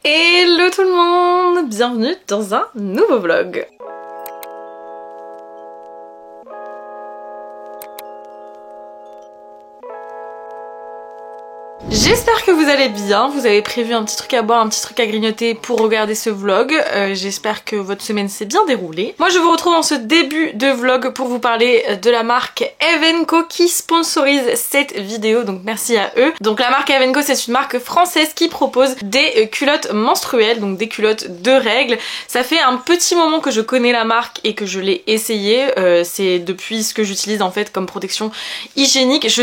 Hello tout le monde, bienvenue dans un nouveau vlog. J'espère que vous allez bien, vous avez prévu un petit truc à boire, un petit truc à grignoter pour regarder ce vlog. J'espère que votre semaine s'est bien déroulée. Moi je vous retrouve dans ce début de vlog pour vous parler de la marque Evenko qui sponsorise cette vidéo, donc merci à eux. Donc la marque Evenko, c'est une marque française qui propose des culottes menstruelles, donc des culottes de règles. Ça fait un petit moment que je connais la marque et que je l'ai essayé. C'est depuis ce que j'utilise en fait comme protection hygiénique. Je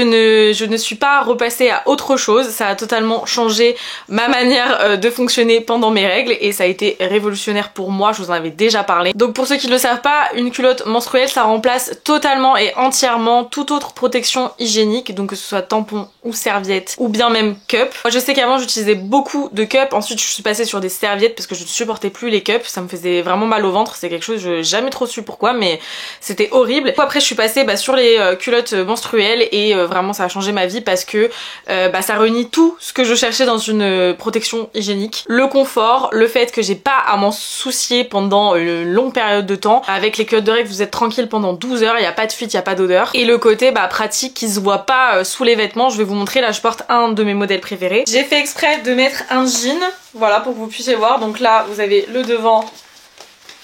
ne suis pas repassée à autre chose. Ça a totalement changé ma manière de fonctionner pendant mes règles et ça a été révolutionnaire pour moi, je vous en avais déjà parlé. Donc pour ceux qui ne le savent pas, une culotte menstruelle ça remplace totalement et entièrement toute autre protection hygiénique, donc que ce soit tampon ou serviette ou bien même cup. Moi je sais qu'avant j'utilisais beaucoup de cups, ensuite je suis passée sur des serviettes parce que je ne supportais plus les cups, ça me faisait vraiment mal au ventre, c'est quelque chose, je n'ai jamais trop su pourquoi mais c'était horrible. Après je suis passée sur les culottes menstruelles et vraiment ça a changé ma vie parce que ça réunit tout ce que je cherchais dans une protection hygiénique. Le confort, le fait que j'ai pas à m'en soucier pendant une longue période de temps. Avec les culottes de règles, vous êtes tranquille pendant 12 heures, il n'y a pas de fuite, il n'y a pas d'odeur. Et le côté pratique qui se voit pas sous les vêtements. Je vais vous montrer, là je porte un de mes modèles préférés. J'ai fait exprès de mettre un jean, voilà, pour que vous puissiez voir. Donc là, vous avez le devant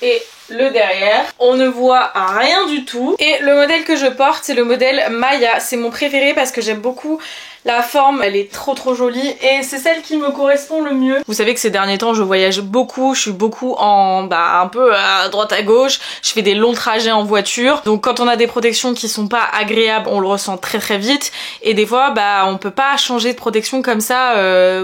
et le derrière. On ne voit rien du tout. Et le modèle que je porte, c'est le modèle Maya. C'est mon préféré parce que j'aime beaucoup la forme, elle est trop jolie et c'est celle qui me correspond le mieux. Vous savez que ces derniers temps je voyage beaucoup, je suis beaucoup en un peu à droite à gauche, je fais des longs trajets en voiture, donc quand on a des protections qui sont pas agréables on le ressent très vite et des fois on peut pas changer de protection comme ça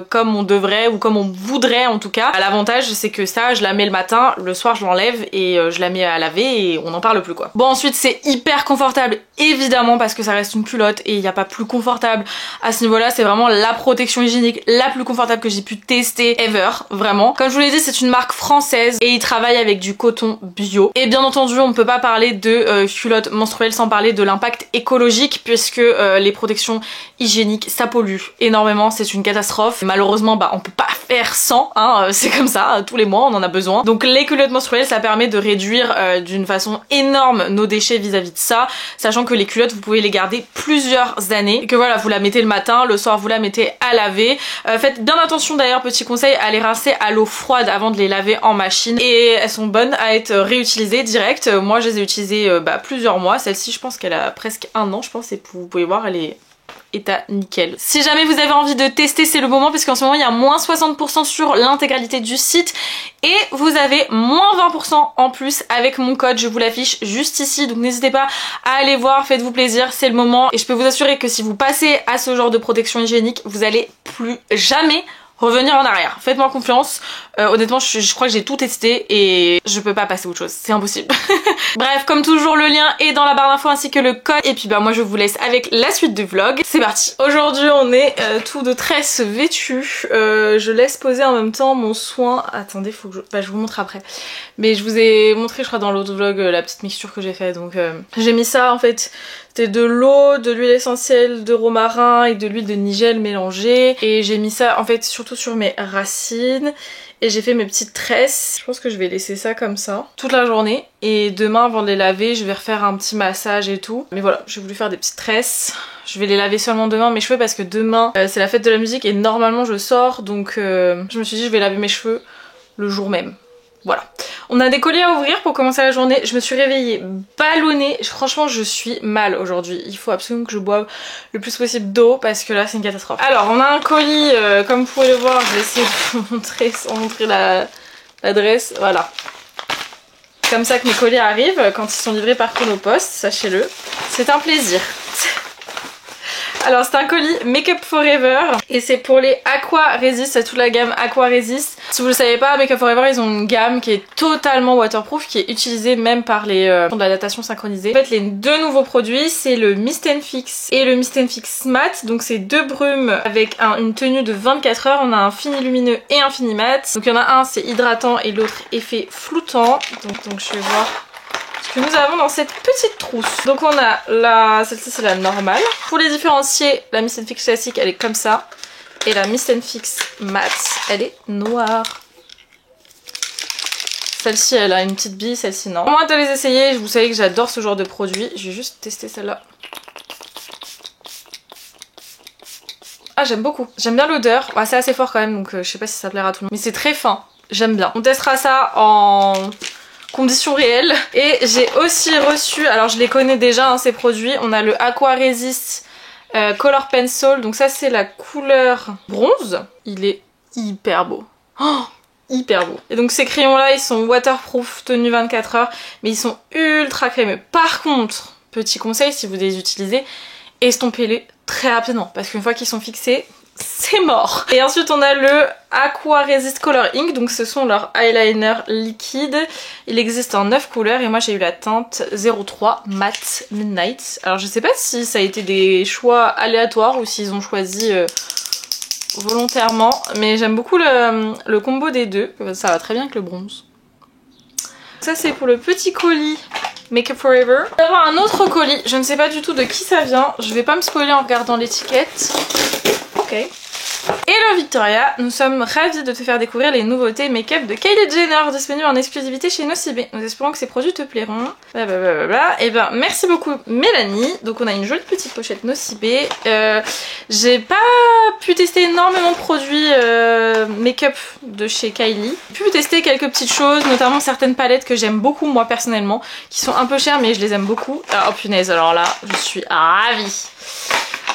comme on devrait ou comme on voudrait en tout cas. L'avantage c'est que ça je la mets le matin, le soir je l'enlève et je la mets à laver et on n'en parle plus quoi. Bon ensuite c'est hyper confortable évidemment parce que ça reste une culotte et il n'y a pas plus confortable. À ce niveau-là, c'est vraiment la protection hygiénique la plus confortable que j'ai pu tester ever, vraiment. Comme je vous l'ai dit, c'est une marque française et ils travaillent avec du coton bio. Et bien entendu, on ne peut pas parler de culottes menstruelles sans parler de l'impact écologique puisque les protections hygiéniques, ça pollue énormément, c'est une catastrophe. Malheureusement, on peut pas faire sans, hein, c'est comme ça, tous les mois on en a besoin. Donc les culottes menstruelles, ça permet de réduire d'une façon énorme nos déchets vis-à-vis de ça, sachant que les culottes, vous pouvez les garder plusieurs années et que voilà, vous la mettez le matin, le soir vous la mettez à laver. Faites bien attention d'ailleurs, petit conseil, à les rincer à l'eau froide avant de les laver en machine et elles sont bonnes à être réutilisées direct. Moi je les ai utilisées plusieurs mois, celle-ci je pense qu'elle a presque un an je pense et vous pouvez voir elle est état nickel. Si jamais vous avez envie de tester, c'est le moment parce qu'en ce moment il y a moins 60% sur l'intégralité du site et vous avez moins 20% en plus avec mon code, je vous l'affiche juste ici, donc n'hésitez pas à aller voir, faites-vous plaisir, c'est le moment et je peux vous assurer que si vous passez à ce genre de protection hygiénique, vous allez plus jamais revenir en arrière. Faites-moi confiance. Honnêtement, je crois que j'ai tout testé et je peux pas passer à autre chose. C'est impossible. Bref, comme toujours, le lien est dans la barre d'infos ainsi que le code. Et puis moi, je vous laisse avec la suite du vlog. C'est parti. Aujourd'hui, on est tout de tresse vêtus. Je laisse poser en même temps mon soin. Attendez, faut que je vous montre après. Mais je vous ai montré, je crois, dans l'autre vlog, la petite mixture que j'ai fait. Donc, j'ai mis ça en fait. C'était de l'eau, de l'huile essentielle de romarin et de l'huile de nigel mélangée. Et j'ai mis ça en fait surtout sur mes racines. Et j'ai fait mes petites tresses. Je pense que je vais laisser ça comme ça toute la journée. Et demain avant de les laver, je vais refaire un petit massage et tout. Mais voilà, j'ai voulu faire des petites tresses. Je vais les laver seulement demain mes cheveux parce que demain c'est la fête de la musique et normalement je sors. Donc je me suis dit je vais laver mes cheveux le jour même. Voilà. On a des colis à ouvrir pour commencer la journée. Je me suis réveillée ballonnée. Franchement, je suis mal aujourd'hui. Il faut absolument que je boive le plus possible d'eau parce que là, c'est une catastrophe. Alors, on a un colis, comme vous pouvez le voir. Je vais essayer de vous montrer sans montrer l'adresse. Voilà. Comme ça que mes colis arrivent quand ils sont livrés par Chronopost, sachez-le. C'est un plaisir. Alors c'est un colis Make Up For Ever et c'est pour les Aqua Resist, c'est toute la gamme Aqua Resist. Si vous le savez pas, Make Up For Ever ils ont une gamme qui est totalement waterproof, qui est utilisée même par les de la natation synchronisée. En fait les deux nouveaux produits c'est le Mist & Fix et le Mist & Fix Matte, donc c'est deux brumes avec une tenue de 24 heures, on a un fini lumineux et un fini mat. Donc il y en a un c'est hydratant et l'autre effet floutant, donc je vais voir que nous avons dans cette petite trousse. Donc on a celle-ci c'est la normale. Pour les différencier, la Mist & Fix classique elle est comme ça. Et la Mist & Fix Matte elle est noire. Celle-ci elle a une petite bille, celle-ci non. Au moins de les essayer, vous savez que j'adore ce genre de produit. Je vais juste tester celle-là. Ah j'aime beaucoup, j'aime bien l'odeur. Bah, c'est assez fort quand même donc je sais pas si ça plaira à tout le monde. Mais c'est très fin, j'aime bien. On testera ça en conditions réelles. Et j'ai aussi reçu, alors je les connais déjà hein, ces produits. On a le Aqua Resist Color Pencil. Donc ça c'est la couleur bronze. Il est hyper beau. Oh, hyper beau. Et donc ces crayons là ils sont waterproof, tenue 24 heures. Mais ils sont ultra crémeux. Par contre, petit conseil si vous les utilisez, estompez-les très rapidement parce qu'une fois qu'ils sont fixés, c'est mort. Et ensuite on a le Aqua Resist Color Ink, donc ce sont leurs eyeliner liquide. Il existe en 9 couleurs et moi j'ai eu la teinte 03 Matte Midnight. Alors je sais pas si ça a été des choix aléatoires ou s'ils ont choisi volontairement, mais j'aime beaucoup le combo des deux, ça va très bien avec le bronze. Ça c'est pour le petit colis Makeup Forever. On va avoir un autre colis, je ne sais pas du tout de qui ça vient, je vais pas me spoiler en regardant l'étiquette. Ok. Hello Victoria, nous sommes ravis de te faire découvrir les nouveautés make-up de Kylie Jenner disponibles en exclusivité chez Nocibé. Nous espérons que ces produits te plairont. Blablabla. Et ben merci beaucoup Mélanie. Donc on a une jolie petite pochette Nocibé. J'ai pas pu tester énormément de produits make-up de chez Kylie. J'ai pu tester quelques petites choses, notamment certaines palettes que j'aime beaucoup moi personnellement, qui sont un peu chères mais je les aime beaucoup. Oh punaise, alors là je suis ravie.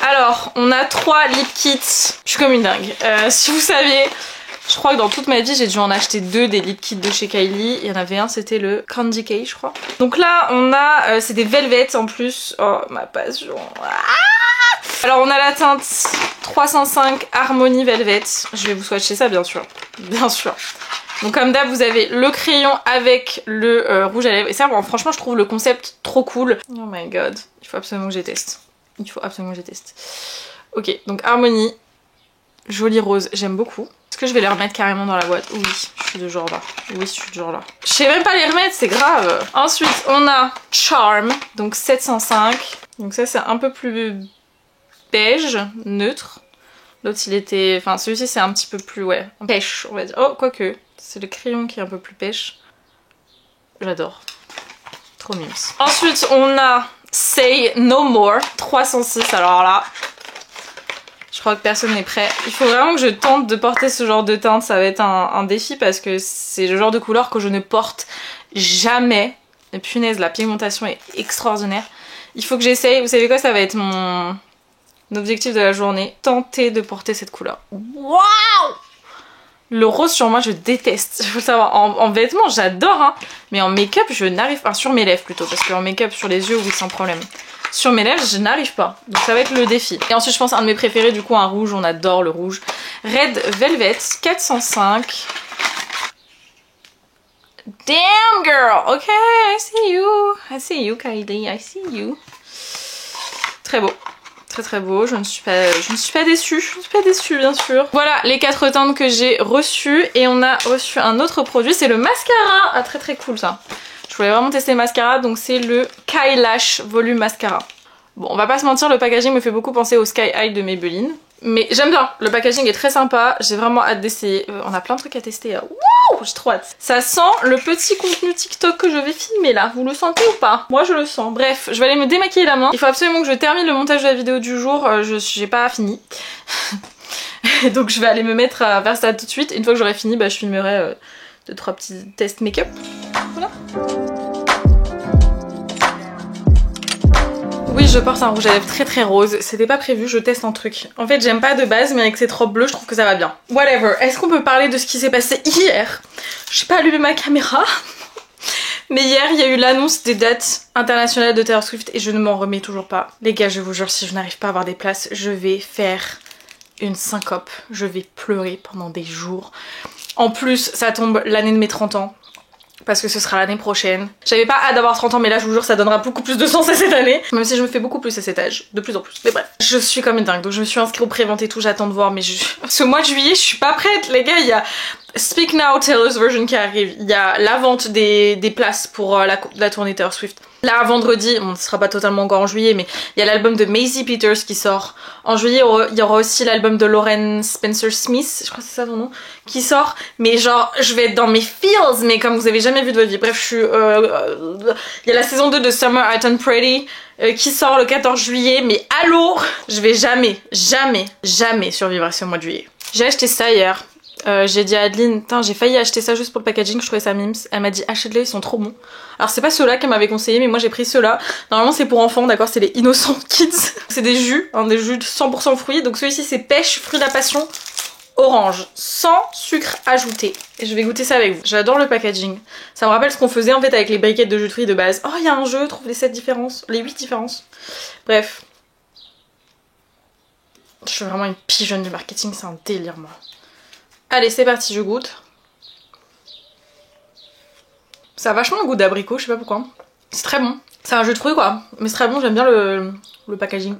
Alors, on a 3 lip kits. Je suis comme une dingue. Si vous savez, je crois que dans toute ma vie, j'ai dû en acheter 2 des lip kits de chez Kylie. Il y en avait un, c'était le Candy K, je crois. Donc là, on a... c'est des velvets en plus. Oh, ma passion. Ah, alors, on a la teinte 305 Harmony Velvet. Je vais vous swatcher ça, bien sûr. Bien sûr. Donc comme d'hab, vous avez le crayon avec le rouge à lèvres. Et ça, bon, franchement, je trouve le concept trop cool. Oh my god. Il faut absolument que je teste. Il faut absolument que je teste. Ok, donc Harmony, joli rose, j'aime beaucoup. Est-ce que je vais les remettre carrément dans la boîte? Oui, je suis de genre là. Oui, je suis de genre là. Je sais même pas les remettre, c'est grave. Ensuite, on a Charm, donc 705. Donc ça, c'est un peu plus beige, neutre. L'autre, il était... Enfin, celui-ci, c'est un petit peu plus, ouais, pêche, on va dire. Oh, quoique, c'est le crayon qui est un peu plus pêche. J'adore. Trop mimes. Ensuite, on a... Say No More 306, alors là je crois que personne n'est prêt. Il faut vraiment que je tente de porter ce genre de teinte, ça va être un défi parce que c'est le genre de couleur que je ne porte jamais. Et punaise, la pigmentation est extraordinaire. Il faut que j'essaye, vous savez quoi, ça va être mon objectif de la journée, tenter de porter cette couleur. Waouh! Le rose sur moi je déteste, il faut le savoir. En vêtements j'adore hein, mais en make-up je n'arrive pas. Sur mes lèvres plutôt, parce qu'en make-up sur les yeux oui sans problème. Sur mes lèvres je n'arrive pas, donc ça va être le défi. Et ensuite je pense un de mes préférés du coup, un rouge, on adore le rouge. Red Velvet 405. Damn girl, ok, I see you Kylie, I see you. Très beau. Très très beau, je ne suis pas déçue, bien sûr. Voilà les 4 teintes que j'ai reçues et on a reçu un autre produit, c'est le mascara. Ah très très cool ça. Je voulais vraiment tester le mascara, donc c'est le Kylash Volume Mascara. Bon on va pas se mentir, le packaging me fait beaucoup penser au Sky High de Maybelline. Mais j'aime bien, le packaging est très sympa, j'ai vraiment hâte d'essayer. On a plein de trucs à tester, hein. Wouh, j'ai trop hâte. Ça sent le petit contenu TikTok que je vais filmer là, vous le sentez ou pas? Moi je le sens. Bref, je vais aller me démaquiller la main. Il faut absolument que je termine le montage de la vidéo du jour, j'ai pas fini. Donc je vais aller me mettre à faire ça tout de suite. Une fois que j'aurai fini, bah, je filmerai 2-3 petits tests make-up. Voilà. Oui, je porte un rouge à lèvres très très rose, c'était pas prévu, je teste un truc. En fait j'aime pas de base, mais avec cette robe bleue je trouve que ça va bien. Whatever, est-ce qu'on peut parler de ce qui s'est passé hier? J'ai pas allumé ma caméra, mais hier il y a eu l'annonce des dates internationales de Taylor Swift et je ne m'en remets toujours pas. Les gars, je vous jure, si je n'arrive pas à avoir des places, je vais faire une syncope, je vais pleurer pendant des jours. En plus, ça tombe l'année de mes 30 ans. Parce que ce sera l'année prochaine. J'avais pas hâte d'avoir 30 ans, mais là je vous jure ça donnera beaucoup plus de sens à cette année. Même si je me fais beaucoup plus à cet âge, de plus en plus. Mais bref, je suis comme une dingue, donc je me suis inscrite au pré-vente et tout, j'attends de voir, mais ce mois de juillet je suis pas prête les gars. Il y a Speak Now Taylor's Version qui arrive, il y a la vente des places pour la tournée Taylor Swift. Là vendredi, on ne sera pas totalement encore en juillet, mais il y a l'album de Maisie Peters qui sort. En juillet il y aura aussi l'album de Lauren Spencer Smith, je crois que c'est ça son nom, qui sort. Mais genre je vais être dans mes feels, mais comme vous avez jamais vu de votre vie. Bref, je suis... il y a la saison 2 de Summer I Turned Pretty qui sort le 14 juillet, mais allô, je vais jamais survivre à ce mois de juillet. J'ai acheté ça hier. J'ai dit à Adeline, j'ai failli acheter ça juste pour le packaging, je trouvais ça mimes. Elle m'a dit achète-les, ils sont trop bons. Alors c'est pas ceux-là qu'elle m'avait conseillé, mais moi j'ai pris ceux-là. Normalement c'est pour enfants, d'accord, c'est les Innocent Kids. C'est des jus, des jus de 100% fruits. Donc celui-ci c'est pêche, fruit de la passion, orange, sans sucre ajouté. Et je vais goûter ça avec vous. J'adore le packaging. Ça me rappelle ce qu'on faisait en fait avec les briquettes de jus de fruits de base. Oh il y a un jeu, trouve les 7 différences, les 8 différences. Bref. Je suis vraiment une pigeonne du marketing, c'est un délire moi. Allez, c'est parti, je goûte. Ça a vachement un goût d'abricot, je sais pas pourquoi. C'est très bon. C'est un jus de fruits quoi, mais c'est très bon, j'aime bien le packaging.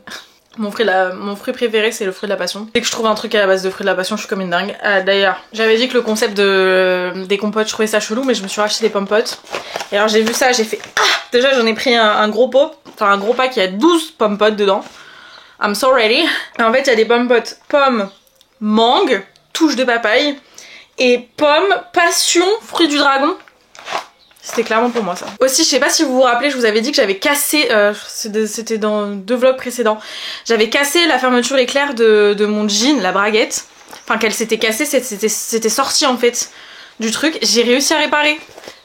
Mon fruit préféré c'est le fruit de la passion. Dès que je trouve un truc à la base de fruit de la passion, je suis comme une dingue. D'ailleurs, j'avais dit que le concept des compotes, je trouvais ça chelou, mais je me suis racheté des pommes-potes. Et alors j'ai vu ça, j'ai fait déjà j'en ai pris un gros pot, enfin un gros pack, il y a 12 pommes-potes dedans. I'm so ready. Et en fait, il y a des pommes-potes pommes, mangue, touche de papaye et pomme, passion, fruit du dragon. C'était clairement pour moi ça. Aussi je sais pas si vous vous rappelez, je vous avais dit que j'avais cassé, c'était dans 2 vlogs précédents, j'avais cassé la fermeture éclair de mon jean, la braguette. Enfin qu'elle s'était cassée, c'était sorti en fait du truc. J'ai réussi à réparer.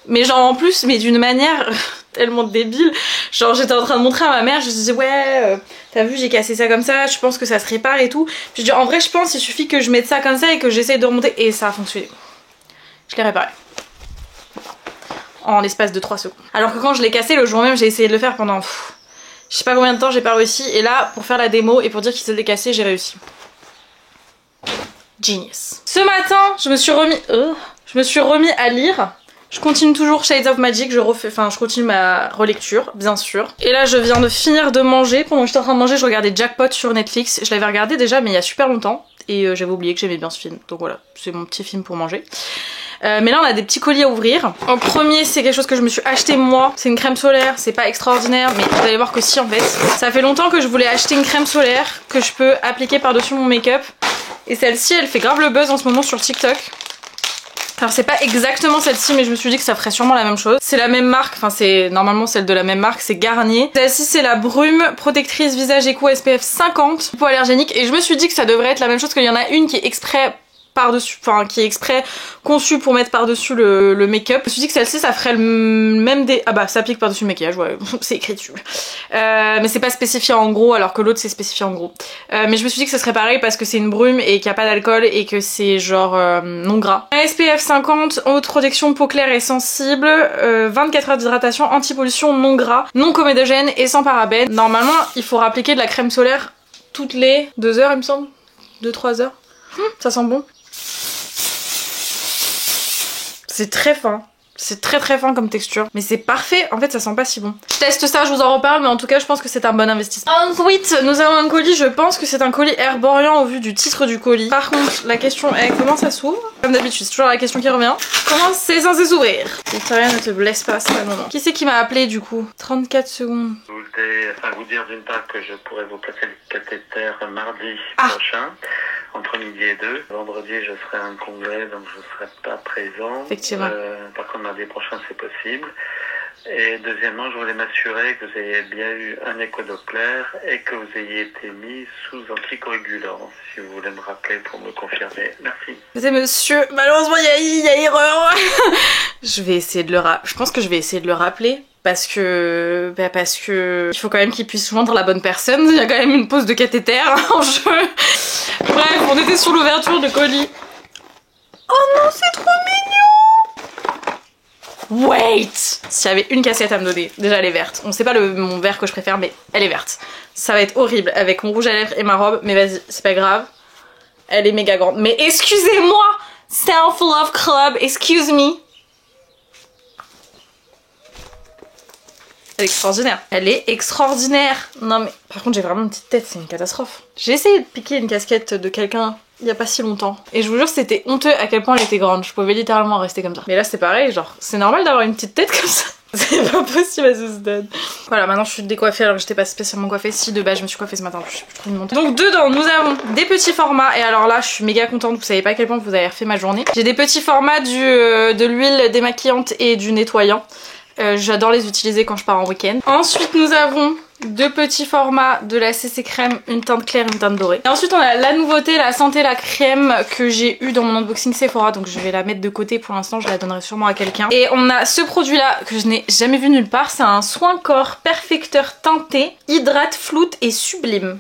Mais genre en plus, mais d'une manière tellement débile. Genre j'étais en train de montrer à ma mère, je disais ouais, t'as vu j'ai cassé ça comme ça, je pense que ça se répare et tout. Puis je dis en vrai je pense il suffit que je mette ça comme ça et que j'essaye de remonter. Et ça a fonctionné. Je l'ai réparé. En l'espace de 3 secondes. Alors que quand je l'ai cassé le jour même j'ai essayé de le faire pendant je sais pas combien de temps, j'ai pas réussi. Et là pour faire la démo et pour dire qu'il s'est décassé j'ai réussi. Genius. Ce matin je me suis remis à lire. Je continue toujours Shades of Magic, je continue ma relecture, bien sûr. Et là, je viens de finir de manger. Pendant que j'étais en train de manger, je regardais Jackpot sur Netflix. Je l'avais regardé déjà, mais il y a super longtemps. Et j'avais oublié que j'aimais bien ce film. Donc voilà, c'est mon petit film pour manger. Mais là, on a des petits colis à ouvrir. En premier, c'est quelque chose que je me suis acheté moi. C'est une crème solaire, c'est pas extraordinaire, mais vous allez voir que si en fait. Ça fait longtemps que je voulais acheter une crème solaire que je peux appliquer par-dessus mon make-up. Et celle-ci, elle fait grave le buzz en ce moment sur TikTok. Alors c'est pas exactement celle-ci mais je me suis dit que ça ferait sûrement la même chose. C'est la même marque, enfin c'est normalement celle de la même marque, c'est Garnier. Celle-ci c'est la brume protectrice visage éco SPF 50, hypoallergénique. Et je me suis dit que ça devrait être la même chose, qu'il y en a une qui est exprès par-dessus, enfin qui est exprès conçue pour mettre par-dessus le make-up. Je me suis dit que celle-ci ça ferait le même des... Ah bah ça applique par-dessus le maquillage, ouais, c'est écrit dessus. Mais c'est pas spécifié en gros alors que l'autre c'est spécifié en gros. Mais je me suis dit que ce serait pareil parce que c'est une brume et qu'il n'y a pas d'alcool et que c'est genre non gras. SPF 50, haute protection, peau claire et sensible, 24 heures d'hydratation, anti-pollution, non gras, non comédogène et sans parabènes. Normalement il faut appliquer de la crème solaire toutes les 2 heures il me semble, 2-3 heures. Ça sent bon. C'est très fin. C'est très fin comme texture. Mais c'est parfait. En fait, ça sent pas si bon. Je teste ça, je vous en reparle. Mais en tout cas, je pense que c'est un bon investissement. Ensuite, nous avons un colis. Je pense que c'est un colis Herborian au vu du titre du colis. Par contre, la question est comment ça s'ouvre? Comme d'habitude, c'est toujours la question qui revient. Comment c'est censé s'ouvrir? Victoria, ne te blesse pas, c'est pas le moment. Qui c'est qui m'a appelé du coup? 34 secondes. Je voulais vous dire d'une part que je pourrais vous placer le cathéter mardi prochain. Entre midi et 2. Vendredi, je serai à un congrès, donc je ne serai pas présent. Effectivement. Par contre, mardi prochain, c'est possible. Et deuxièmement, je voulais m'assurer que vous ayez bien eu un écho-doppler et que vous ayez été mis sous anticoagulant. Si vous voulez me rappeler pour me confirmer. Merci. C'est monsieur, malheureusement, il y a erreur. Je vais essayer de je pense que je vais essayer de le rappeler. Parce que il faut quand même qu'il puisse joindre la bonne personne. Il y a quand même une pause de cathéter en jeu. Bref, on était sur l'ouverture de colis. Oh non, c'est trop mignon. Wait. S'il y avait une cassette à me donner, déjà elle est verte. On sait pas mon vert que je préfère, mais elle est verte. Ça va être horrible avec mon rouge à lèvres et ma robe, mais vas-y, c'est pas grave. Elle est méga grande. Mais excusez-moi, Self Love Club, excuse me. Elle est extraordinaire. Elle est extraordinaire. Non mais par contre j'ai vraiment une petite tête, c'est une catastrophe. J'ai essayé de piquer une casquette de quelqu'un il y a pas si longtemps. Et je vous jure c'était honteux à quel point elle était grande. Je pouvais littéralement rester comme ça. Mais là c'est pareil, genre c'est normal d'avoir une petite tête comme ça. C'est pas possible, elle se donne. Voilà, maintenant je suis décoiffée alors que j'étais pas spécialement coiffée. Si, de base, je me suis coiffée ce matin, je suis plus trop une montagne. Donc dedans, nous avons des petits formats. Et alors là, je suis méga contente, vous savez pas à quel point vous avez refait ma journée. J'ai des petits formats de l'huile démaquillante et du nettoyant. J'adore les utiliser quand je pars en week-end. Ensuite, nous avons deux petits formats de la CC crème, une teinte claire, une teinte dorée. Et ensuite, on a la nouveauté, la Santé la crème que j'ai eu dans mon unboxing Sephora. Donc je vais la mettre de côté pour l'instant, je la donnerai sûrement à quelqu'un. Et on a ce produit là que je n'ai jamais vu nulle part. C'est un soin corps perfecteur teinté, hydrate, floute et sublime.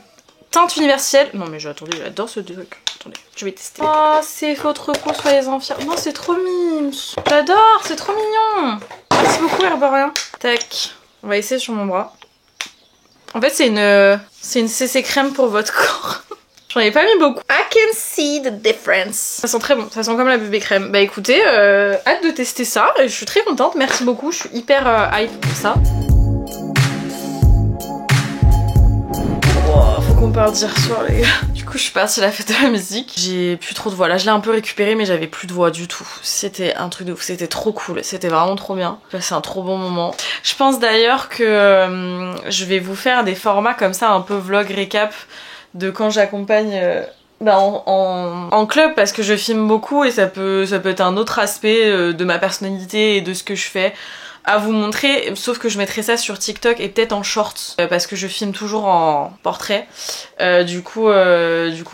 Teinte universelle. Non mais attendez, j'adore ce truc. Attendez, je vais tester. Oh, c'est votre peau, soyez-en fiers. Non, c'est trop mime. J'adore, c'est trop mignon. Merci beaucoup Herborien. Tac, on va essayer sur mon bras. En fait c'est une CC crème pour votre corps. J'en ai pas mis beaucoup. I can see the difference. Ça sent très bon, ça sent comme la bébé crème. Bah écoutez, hâte de tester ça. Je suis très contente, merci beaucoup. Je suis hyper hype pour ça. Wow, faut qu'on parte dire soir les gars. Du coup je suis partie à la fête de la musique. J'ai plus trop de voix. Là je l'ai un peu récupéré mais j'avais plus de voix du tout. C'était un truc de ouf, c'était trop cool. C'était vraiment trop bien. C'est un trop bon moment. Je pense d'ailleurs que je vais vous faire des formats comme ça, un peu vlog récap de quand j'accompagne en club, parce que je filme beaucoup et ça peut être un autre aspect de ma personnalité et de ce que je fais à vous montrer, sauf que je mettrai ça sur TikTok et peut-être en shorts parce que je filme toujours en portrait. Du coup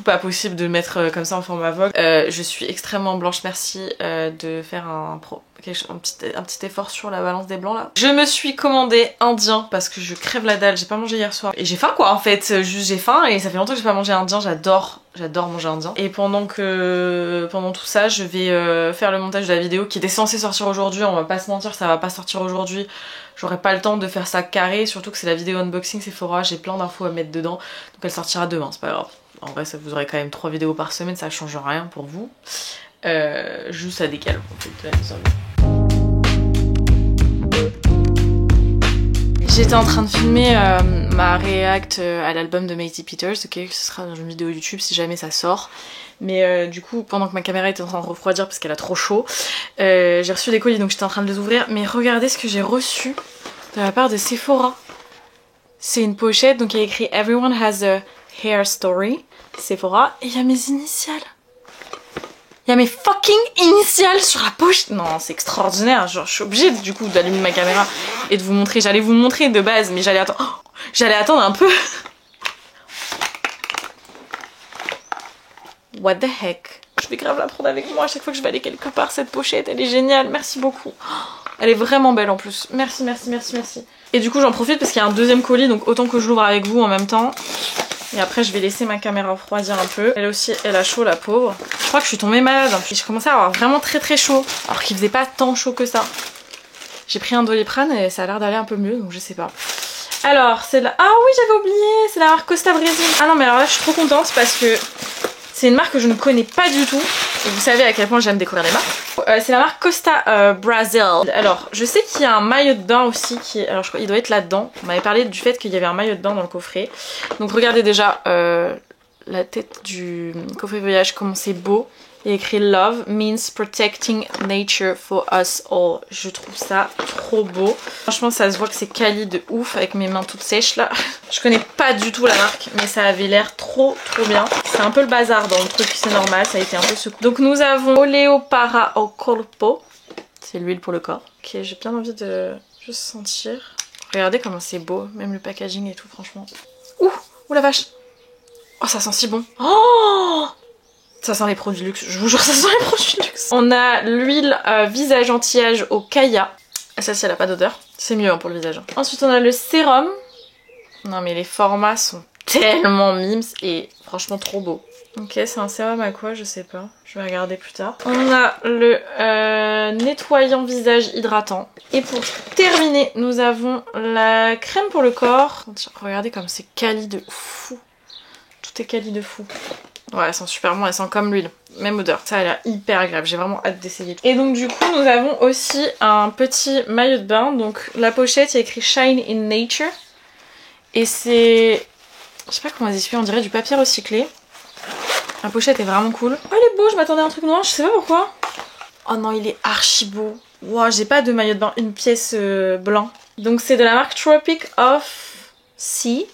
pas possible de le mettre comme ça en format vlog. Je suis extrêmement blanche, merci de faire un petit effort sur la balance des blancs là. Je me suis commandé indien parce que je crève la dalle, j'ai pas mangé hier soir. Et j'ai faim quoi en fait, juste j'ai faim et ça fait longtemps que j'ai pas mangé indien, j'adore manger indien. Et pendant tout ça, je vais faire le montage de la vidéo qui était censée sortir aujourd'hui, on va pas se mentir, ça va pas sortir aujourd'hui. J'aurai pas le temps de faire ça carré, surtout que c'est la vidéo unboxing Sephora, j'ai plein d'infos à mettre dedans. Donc elle sortira demain, c'est pas grave. En vrai, ça vous aurez quand même 3 vidéos par semaine, ça change rien pour vous. Juste ça décale en fait de la mise en ligne. J'étais en train de filmer ma react à l'album de Macy Peters, ok, ce sera dans une vidéo YouTube si jamais ça sort. Mais du coup, pendant que ma caméra était en train de refroidir parce qu'elle a trop chaud, j'ai reçu des colis donc j'étais en train de les ouvrir. Mais regardez ce que j'ai reçu de la part de Sephora. C'est une pochette, donc il y a écrit Everyone has a hair story, Sephora, et il y a mes initiales. Il y a mes fucking initiales sur la poche. Non, c'est extraordinaire. Genre, je suis obligée du coup d'allumer ma caméra et de vous montrer. J'allais vous montrer de base, mais j'allais attendre un peu. What the heck? Je vais grave la prendre avec moi à chaque fois que je vais aller quelque part. Cette pochette, elle est géniale. Merci beaucoup. Elle est vraiment belle en plus. Merci, merci, merci, merci. Et du coup, j'en profite parce qu'il y a un deuxième colis, donc autant que je l'ouvre avec vous en même temps. Et après je vais laisser ma caméra refroidir un peu. Elle aussi, elle a chaud la pauvre. Je crois que je suis tombée malade. Puis j'ai commencé à avoir vraiment très chaud. Alors qu'il faisait pas tant chaud que ça. J'ai pris un Doliprane et ça a l'air d'aller un peu mieux, donc je sais pas. Alors c'est la... Ah oui, j'avais oublié, c'est la marque Costa Brésil. Ah non mais alors là je suis trop contente parce que c'est une marque que je ne connais pas du tout. Et vous savez à quel point j'aime découvrir les marques. C'est la marque Costa Brazil. Alors je sais qu'il y a un maillot de bain aussi qui... Alors je crois qu'il doit être là-dedans. On m'avait parlé du fait qu'il y avait un maillot de bain dans le coffret. Donc regardez déjà la tête du coffret voyage, comment c'est beau. Il y a écrit Love means protecting nature for us all. Je trouve ça trop beau. Franchement ça se voit que c'est quali de ouf avec mes mains toutes sèches là. Je connais pas du tout la marque mais ça avait l'air trop bien. C'est un peu le bazar dans le truc, c'est normal, ça a été un peu secoué. Donc nous avons Oleo Para au Corpo. C'est l'huile pour le corps. Ok, j'ai bien envie de juste sentir. Regardez comment c'est beau, même le packaging et tout franchement. Ouh la vache. Oh ça sent si bon. Oh ça sent les produits luxe, je vous jure ça sent les produits luxe. On a l'huile visage anti-âge au Kaya. Celle-ci elle a pas d'odeur, c'est mieux hein, pour le visage. Ensuite on a le sérum. Non mais les formats sont tellement mimes et franchement trop beau. Ok, c'est un sérum à quoi, je sais pas, je vais regarder plus tard. On a le nettoyant visage hydratant. Et pour terminer, nous avons la crème pour le corps. Regardez comme c'est quali de fou. Tout est quali de fou. Ouais, elle sent super bon, elle sent comme l'huile. Même odeur. Ça a l'air hyper agréable, j'ai vraiment hâte d'essayer. Et donc du coup, nous avons aussi un petit maillot de bain. Donc la pochette, il y a écrit Shine in Nature. Et c'est... Je sais pas comment expliquer, on dirait du papier recyclé. La pochette est vraiment cool. Oh, elle est beau, je m'attendais à un truc noir, je sais pas pourquoi. Oh, Oh non, il est archi beau. Wow, j'ai pas de maillot de bain, une pièce blanc. Donc c'est de la marque Tropic of Sea.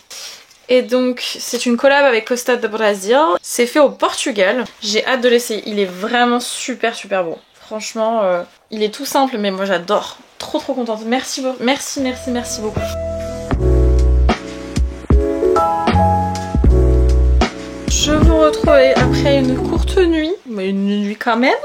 Et donc c'est une collab avec Costa do Brasil. C'est fait au Portugal. J'ai hâte de l'essayer. Il est vraiment super super beau. Franchement, il est tout simple mais moi j'adore. Trop trop contente. Merci beaucoup. Merci beaucoup. Je vous retrouve après une courte nuit. Mais une nuit quand même.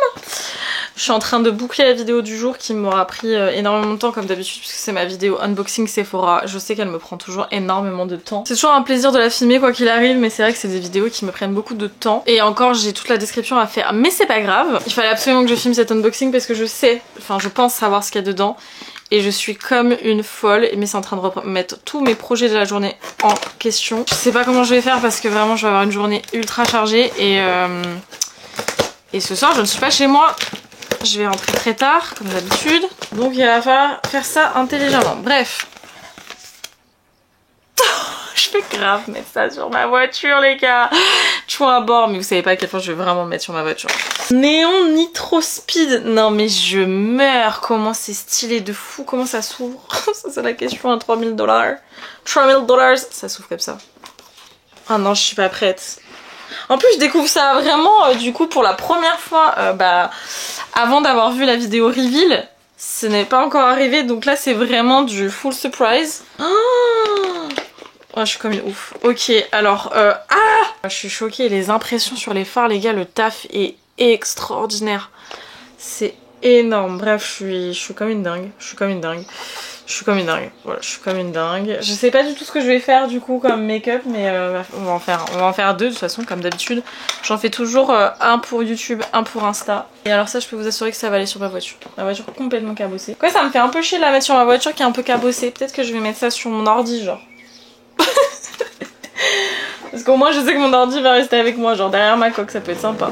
Je suis en train de boucler la vidéo du jour qui m'aura pris énormément de temps comme d'habitude puisque c'est ma vidéo unboxing Sephora. Je sais qu'elle me prend toujours énormément de temps. C'est toujours un plaisir de la filmer quoi qu'il arrive mais c'est vrai que c'est des vidéos qui me prennent beaucoup de temps. Et encore j'ai toute la description à faire mais c'est pas grave. Il fallait absolument que je filme cet unboxing parce que je sais, enfin je pense savoir ce qu'il y a dedans. Et je suis comme une folle, mais c'est en train de remettre tous mes projets de la journée en question. Je sais pas comment je vais faire parce que vraiment je vais avoir une journée ultra chargée et ce soir je ne suis pas chez moi. Je vais rentrer très tard, comme d'habitude. Donc il va falloir faire ça intelligemment. Bref. Je vais grave mettre ça sur ma voiture, les gars. Toujours à bord, mais vous savez pas à quel point je vais vraiment le mettre sur ma voiture. Néon Nitro Speed. Non mais je meurs. Comment c'est stylé de fou. Comment ça s'ouvre. Ça c'est la question à 3000 $. 3000 $. Ça s'ouvre comme ça. Oh non, je suis pas prête. En plus je découvre ça vraiment du coup pour la première fois avant d'avoir vu la vidéo reveal. Ce n'est pas encore arrivé donc là c'est vraiment du full surprise. Oh, je suis comme une ouf. Ok alors je suis choquée, les impressions sur les phares les gars, le taf est extraordinaire. C'est énorme. Bref je suis comme une dingue. Voilà, je suis comme une dingue. Je sais pas du tout ce que je vais faire du coup comme make-up, mais on va en faire deux de toute façon comme d'habitude. J'en fais toujours un pour YouTube, un pour Insta. Et alors ça je peux vous assurer que ça va aller sur ma voiture. Ma voiture complètement cabossée. Quoi, ça me fait un peu chier de la mettre sur ma voiture qui est un peu cabossée. Peut-être que je vais mettre ça sur mon ordi genre. Parce qu'au moins je sais que mon ordi va rester avec moi, genre derrière ma coque, ça peut être sympa.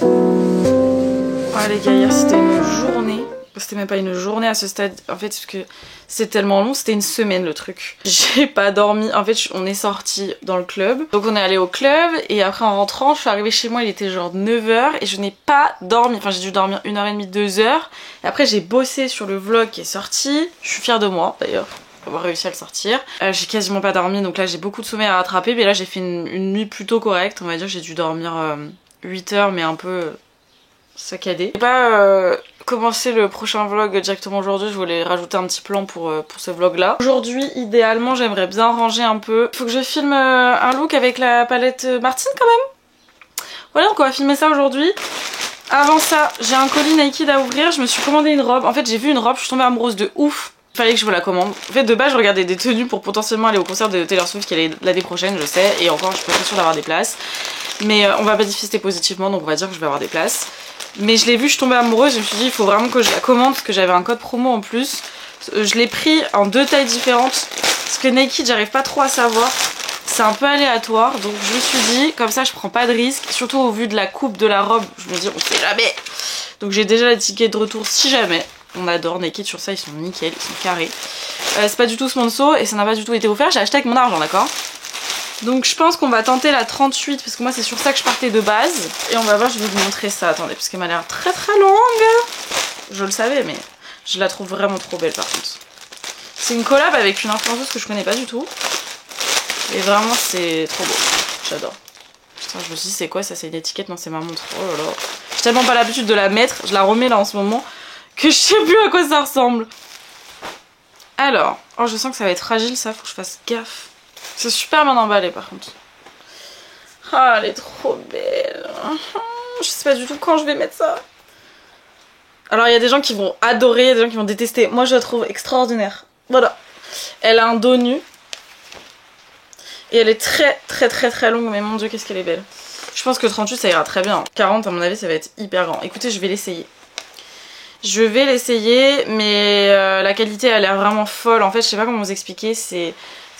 Oh les gars, hier c'était une journée. C'était même pas une journée à ce stade, en fait, parce que c'est tellement long, c'était une semaine le truc. J'ai pas dormi, en fait on est sorti dans le club, donc on est allé au club et après en rentrant, je suis arrivée chez moi, il était genre 9h et je n'ai pas dormi, enfin j'ai dû dormir 1h30, 2h. Et après j'ai bossé sur le vlog qui est sorti, je suis fière de moi d'ailleurs d'avoir réussi à le sortir. J'ai quasiment pas dormi, donc là j'ai beaucoup de sommeil à rattraper, mais là j'ai fait une nuit plutôt correcte, on va dire que j'ai dû dormir 8h mais un peu saccadé. J'ai pas commencer le prochain vlog directement aujourd'hui, je voulais rajouter un petit plan pour ce vlog là. Aujourd'hui idéalement j'aimerais bien ranger un peu. Faut que je filme un look avec la palette Martine quand même. Voilà donc on va filmer ça aujourd'hui. Avant ça j'ai un colis Naked à ouvrir, je me suis commandé une robe. En fait j'ai vu une robe, je suis tombée amoureuse de ouf. Il fallait que je vous la commande. En fait de base je regardais des tenues pour potentiellement aller au concert de Taylor Swift qui est l'année prochaine je sais. Et encore je suis pas sûre d'avoir des places. Mais on va manifester positivement donc on va dire que je vais avoir des places. Mais je l'ai vu, je suis tombée amoureuse, je me suis dit il faut vraiment que je la commande parce que j'avais un code promo en plus. Je l'ai pris en 2 tailles différentes parce que Naked j'arrive pas trop à savoir. C'est un peu aléatoire donc je me suis dit comme ça je prends pas de risque. Surtout au vu de la coupe de la robe, je me dis on sait jamais. Donc j'ai déjà les tickets de retour si jamais. On adore Naked sur ça, ils sont nickel, ils sont carrés. C'est pas du tout sponsor et ça n'a pas du tout été offert, j'ai acheté avec mon argent d'accord. Donc je pense qu'on va tenter la 38 parce que moi c'est sur ça que je partais de base. Et on va voir, je vais vous montrer ça, attendez, parce qu'elle m'a l'air très très longue. Je le savais mais je la trouve vraiment trop belle par contre. C'est une collab avec une influenceuse que je connais pas du tout. Et vraiment c'est trop beau, j'adore. Putain je me suis dit c'est quoi ça, c'est une étiquette, non c'est ma montre, oh là là. J'ai tellement pas l'habitude de la mettre, je la remets là en ce moment, que je sais plus à quoi ça ressemble. Alors, oh je sens que ça va être fragile ça, faut que je fasse gaffe. C'est super bien emballé par contre. Ah, elle est trop belle. Je sais pas du tout quand je vais mettre ça. Alors il y a des gens qui vont adorer, il y a des gens qui vont détester. Moi je la trouve extraordinaire. Voilà. Elle a un dos nu. Et elle est très très très très longue. Mais mon dieu qu'est-ce qu'elle est belle. Je pense que 38 ça ira très bien. 40 à mon avis ça va être hyper grand. Écoutez je vais l'essayer. Je vais l'essayer mais la qualité a l'air vraiment folle. En fait je sais pas comment vous expliquer.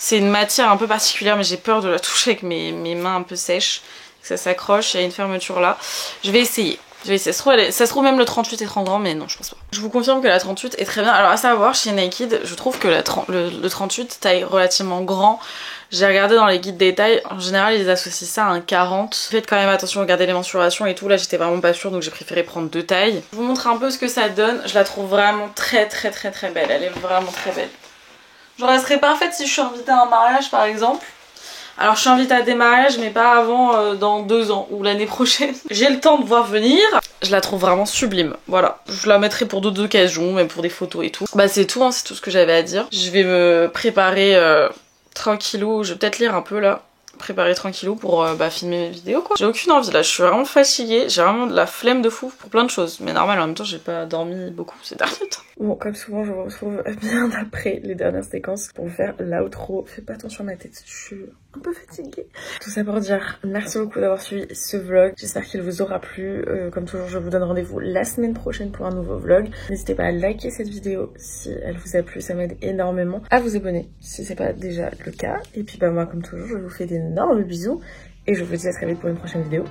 C'est une matière un peu particulière mais j'ai peur de la toucher avec mes mains un peu sèches. Ça s'accroche, il y a une fermeture là. Je vais essayer. Je vais essayer, ça se trouve même le 38 est trop grand, mais non, je pense pas. Je vous confirme que la 38 est très bien. Alors à savoir, chez Naked, je trouve que le 38 taille relativement grand. J'ai regardé dans les guides des tailles, en général ils associent ça à un 40. Faites quand même attention, regardez les mensurations et tout, là j'étais vraiment pas sûre donc j'ai préféré prendre 2 tailles. Je vous montre un peu ce que ça donne, je la trouve vraiment très belle, elle est vraiment très belle. Genre elle serait parfaite si je suis invitée à un mariage par exemple. Alors je suis invitée à des mariages mais pas avant dans 2 ans ou l'année prochaine. J'ai le temps de voir venir. Je la trouve vraiment sublime, voilà. Je la mettrai pour d'autres occasions, même pour des photos et tout. Bah c'est tout, hein, c'est tout ce que j'avais à dire. Je vais me préparer tranquillou, je vais peut-être lire un peu là. Préparer tranquillou pour filmer mes vidéos quoi. J'ai aucune envie là, je suis vraiment fatiguée, j'ai vraiment de la flemme de fou pour plein de choses. Mais normal en même temps j'ai pas dormi beaucoup ces derniers temps. Bon comme souvent je vous retrouve bien après les dernières séquences pour faire l'outro. Fais pas attention à ma tête, je suis un peu fatiguée. Tout ça pour dire merci beaucoup d'avoir suivi ce vlog. J'espère qu'il vous aura plu. Comme toujours je vous donne rendez-vous la semaine prochaine pour un nouveau vlog. N'hésitez pas à liker cette vidéo si elle vous a plu, ça m'aide énormément. À vous abonner si c'est pas déjà le cas. Et puis bah moi comme toujours je vous fais d'énormes bisous et je vous dis à très vite pour une prochaine vidéo.